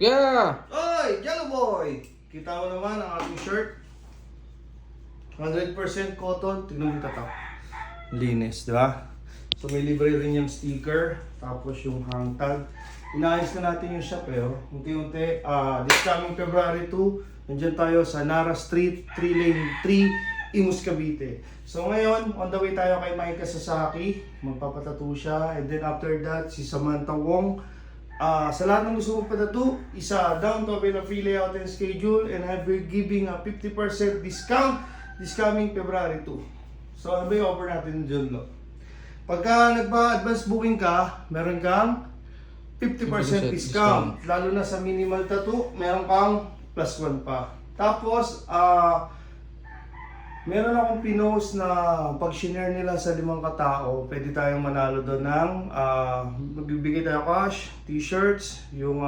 Yeah! Oy, Jello Boy! Kita mo naman ang ating shirt. 100% cotton. Tignan mo yung tatak. Linis, di ba? So may libre rin yung sticker. Tapos yung hang tag. Inaayos na natin yung shop eh. Oh. Unti-unti. This coming February 2, nandiyan tayo sa Nara Street, 3 Lane 3, Imus, Cavite. So ngayon, on the way tayo kay Micah Sasaki. Magpapatattoo siya. And then after that, si Samantha Wong. Sa lahat ng gusto mong patattoo, isa down to avail a free layout and schedule, and I'll be giving a 50% discount this coming February 2. So ano ba yung offer natin dyan, lo? Pagka nagpa-advance booking ka, meron kang 50% discount. Lalo na sa minimal tattoo, meron kang plus 1 pa. Tapos, meron akong pinost na pag shinare nila sa 5 katao, pwede tayong manalo doon ng magbibigay tayo cash, t-shirts, yung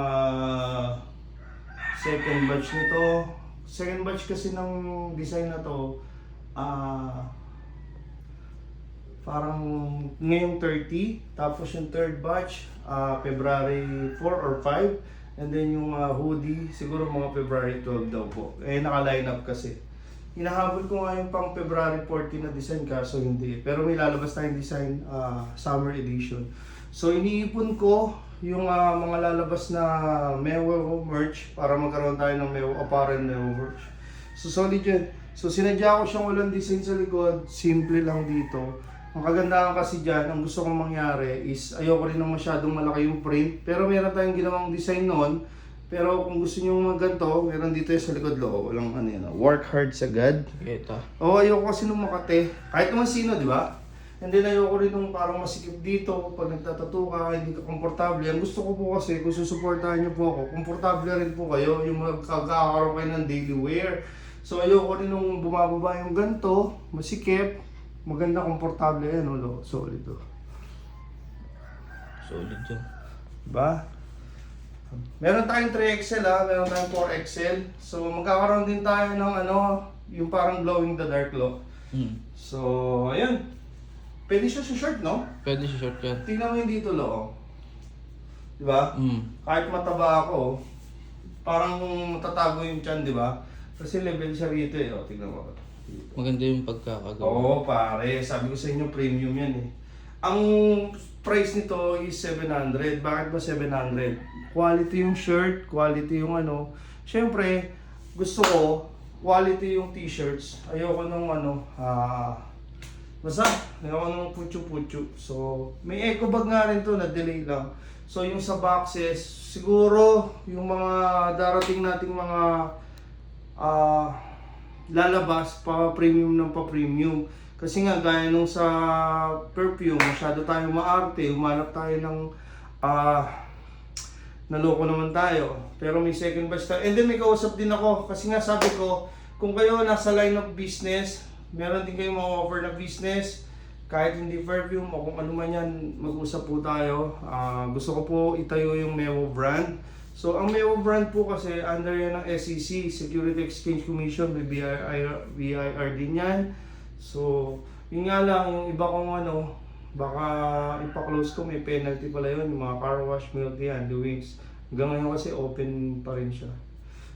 second batch nito. Second batch kasi ng design na to, parang ngayong 30, tapos yung third batch, February 4 or 5, and then yung hoodie, siguro mga February 12 daw po. Naka-line up kasi. Hinahabol ko nga yung pang February 14 na design, kaso hindi. Pero may lalabas tayong design, summer edition. So iniipon ko yung mga lalabas na Mewo merch para magkaroon tayo ng Mewo apparel Mewo merch. So solid yun. So sinadya ko siyang walang design sa likod, simple lang dito. Ang kagandahan kasi dyan, ang gusto kong mangyari is ayoko rin ng masyadong malaki yung print. Pero meron tayong ginawang design noon. Pero kung gusto nyo mga ganito, meron dito yung sa likod lo, walang ano yan, work hard sagad. Ito. Ayoko kasi nung makate, kahit naman sino, di ba? And then ayoko rin nung parang masikip dito, pag nagtatattoo ka, hindi ka komportable. Ang gusto ko po kasi, kung susuportahan nyo po ako, komportable rin po kayo, yung magkakaroon kayo ng daily wear. So ayoko rin nung bumababa yung ganito, masikip, maganda, komportable yan, lo, solid to. Solid yan. Diba? Meron tayong 3XL meron tayong 4XL. So magkakaroon din tayo ng yung parang glowing the dark look. So, ayun. Pwede siya sa shirt, no? Pwede siya short yan. Tingnan mo yung dito, lo. Di ba? Kahit mataba ako, parang matatago yung tiyan, di ba? Kasi level siya rito eh. Tingnan mo. Maganda yung pagkakagawa. Oo, pare. Sabi ko sa inyo, premium yan eh. Ang price nito is 700. Bakit ba 700? Quality yung shirt, quality yung Siyempre, gusto ko, quality yung t-shirts. Ayoko nung basta, ayoko nung putyo-putyo. So, may eco bag nga rin to na delay lang. So, yung sa boxes, siguro, yung mga darating nating mga lalabas, pa-premium ng pa-premium. Kasi nga, gaya nung sa perfume, masyado tayo maarte, humanap tayo ng naloko naman tayo. Pero may second batch tayo. And then may kausap din ako, kasi nga sabi ko, kung kayo nasa line of business, meron din kayong mga offer na business, kahit hindi perfume o kung ano man yan, mag-usap po tayo. Gusto ko po itayo yung Mewo brand. So ang Mewo brand po kasi under yan ng SEC, Security Exchange Commission, may BIR din yan. So, yun nga lang, yung iba kong baka ipa-close ko, may penalty pala yun, yung mga car wash, milk yan, the wings. Hanggang ngayon kasi open pa rin siya.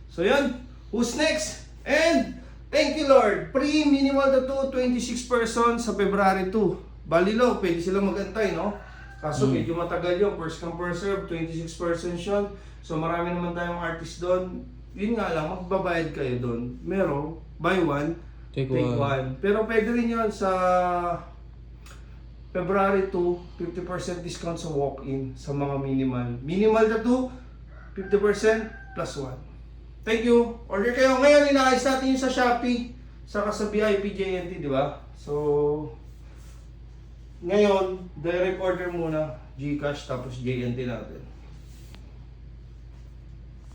So yun, who's next? And, thank you Lord, pre-minimal tattoo, 26 person sa February 2. Balilo, pwede silang mag-antay, no? Kaso medyo matagal yun, first come first serve, 26 persons yun. So marami naman tayong artist doon. Yun nga lang, magbabayad kayo doon. Meron, buy one, take one. Pero pwede rin yun sa February 2, 50% discount sa walk-in sa mga minimal. Minimal tattoo, 50% plus 1. Thank you. Order kayo. Ngayon, inaayos natin yung sa Shopee, saka sa VIP JNT, di ba? So, ngayon, direct order muna, GCash tapos JNT natin.